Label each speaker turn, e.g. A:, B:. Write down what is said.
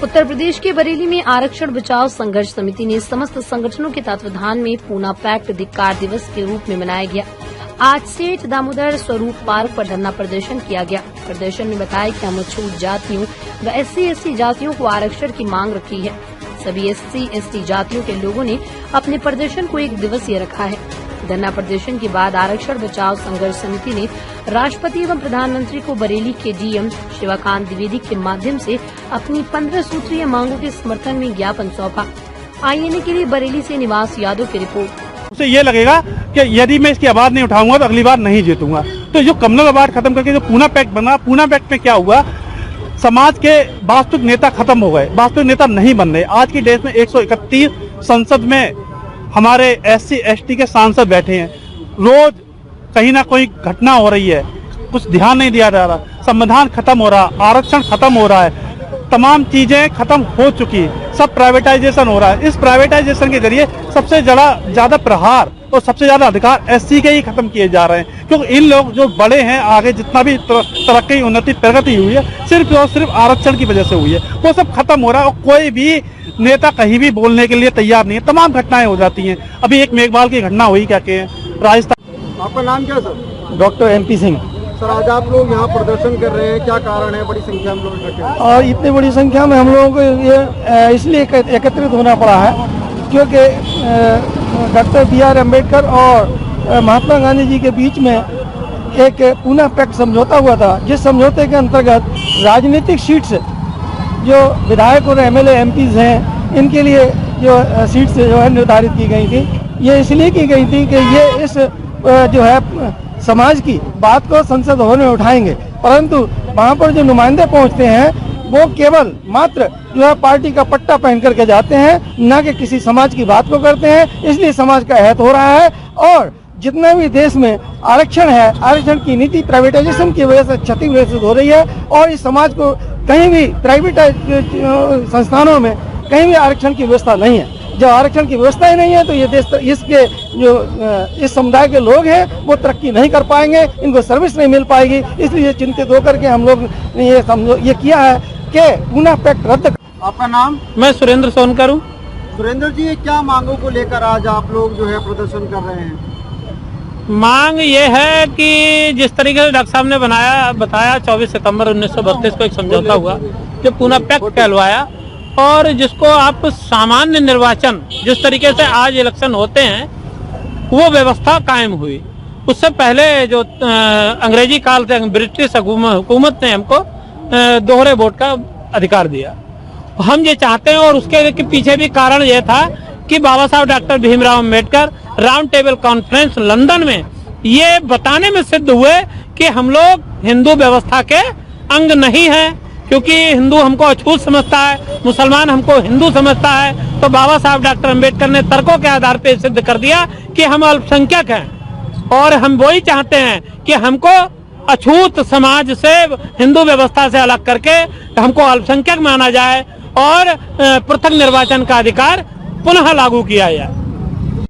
A: उत्तर प्रदेश के बरेली में आरक्षण बचाओ संघर्ष समिति ने समस्त संगठनों के तत्वावधान में पूना पैक्ट धिक्कार दिवस के रूप में मनाया गया। आज सेठ दामोदर स्वरूप पार्क पर धरना प्रदर्शन किया गया। प्रदर्शन में बताया कि अनुसूचित जातियों व SC/ST जातियों को आरक्षण की मांग रखी है। सभी SC/ST जातियों के लोगों ने अपने प्रदर्शन को 1 दिवसीय रखा है। धरना प्रदर्शन के बाद आरक्षण बचाओ संघर्ष समिति ने राष्ट्रपति एवं प्रधानमंत्री को बरेली के DM शिवाकांत द्विवेदी के माध्यम से अपनी 15 सूत्रीय मांगों के समर्थन में ज्ञापन सौंपा। INA के लिए बरेली से निवास यादव की रिपोर्ट।
B: उसे ये लगेगा कि यदि मैं इसकी आवाज नहीं उठाऊंगा तो अगली बार नहीं जीतूंगा। तो जो कम्युनल अवार्ड खत्म करके जो पूना पैक्ट बना, पूना पैक्ट में क्या हुआ, समाज के वास्तविक नेता खत्म हो गए, वास्तविक नेता नहीं बन रहे। आज की डेट में 131 संसद में हमारे SC/ST के सांसद बैठे हैं। रोज कहीं ना कोई घटना हो रही है, कुछ ध्यान नहीं दिया जा रहा। संविधान खत्म हो रहा, आरक्षण खत्म हो रहा है, तमाम चीजें खत्म हो चुकी, सब प्राइवेटाइजेशन हो रहा है। इस प्राइवेटाइजेशन के जरिए सबसे ज्यादा प्रहार और सबसे ज्यादा अधिकार SC के ही खत्म किए जा रहे हैं। क्योंकि इन लोग जो बड़े हैं, आगे जितना भी तरक्की उन्नति प्रगति हुई है सिर्फ और सिर्फ आरक्षण की वजह से हुई है, वो सब खत्म हो रहा है। और कोई भी नेता कहीं भी बोलने के लिए तैयार नहीं है। तमाम घटनाएं हो जाती हैं। अभी एक मेघवाल की घटना हुई, क्या के राजस्थान।
C: आपका नाम क्या sir?
D: Doctor MP Singh.
C: Sir, आज आप लोग यहाँ प्रदर्शन कर रहे हैं, क्या कारण है? बड़ी संख्या में लोग इकट्ठे हैं।
D: और इतनी बड़ी संख्या में हम लोगों को ये इसलिए एकत्रित होना पड़ा है क्योंकि डॉक्टर BR अम्बेडकर और महात्मा गांधी जी के बीच में एक पूना पैक्ट समझौता हुआ था, जिस समझौते के अंतर्गत राजनीतिक सीट्स जो विधायक और MLA MPs हैं, इनके लिए जो सीट्स जो है निर्धारित की गई थी। ये इसलिए की गई थी कि ये इस जो है समाज की बात को संसद भवन में उठाएंगे, परंतु वहाँ पर जो नुमाइंदे पहुँचते हैं वो केवल मात्र जो है पार्टी का पट्टा पहन करके जाते हैं, न कि किसी समाज की बात को करते हैं। इसलिए समाज का अहित हो रहा है। और जितना भी देश में आरक्षण है, आरक्षण की नीति प्राइवेटाइजेशन की वजह से क्षतिग्रस्त हो रही है। और इस समाज को कहीं भी प्राइवेट संस्थानों में कहीं भी आरक्षण की व्यवस्था नहीं है। जब आरक्षण की व्यवस्था ही नहीं है तो ये देश, इसके जो इस समुदाय के लोग हैं वो तरक्की नहीं कर पाएंगे, इनको सर्विस नहीं मिल पाएगी। इसलिए चिंतित होकर के हम लोग ने ये किया है कि पूना पैक्ट रद्द।
C: आपका नाम?
E: मैं सुरेंद्र सोनकर हूँ।
C: सुरेंद्र जी, ये क्या मांगों को लेकर आज आप लोग जो है प्रदर्शन कर रहे हैं?
E: मांग ये है कि जिस तरीके से डॉक्टर साहब ने बताया 24 सितंबर 1932 को एक समझौता हुआ जो पूना पैक्ट कहलवाया, और जिसको आप सामान्य निर्वाचन जिस तरीके से आज इलेक्शन होते हैं वो व्यवस्था कायम हुई। उससे पहले जो अंग्रेजी काल से ब्रिटिश हुकूमत ने हमको दोहरे वोट का अधिकार दिया। हम ये चाहते हैं, और उसके पीछे भी कारण ये था कि बाबा साहब doctor Bhimrao Ambedkar round table conference London में ये बताने में सिद्ध हुए कि हम लोग हिंदू व्यवस्था के अंग नहीं हैं, क्योंकि हिंदू हमको अछूत समझता है, मुसलमान हमको हिंदू समझता है। तो बाबा साहब डॉक्टर अम्बेडकर ने तर्कों के आधार पर सिद्ध कर दिया कि हम अल्पसंख्यक हैं, और हम वही चाहते हैं कि हमको अछूत समाज से, हिंदू व्यवस्था से अलग करके हमको अल्पसंख्यक माना जाए और पृथक निर्वाचन का अधिकार पुनः लागू किया जाए।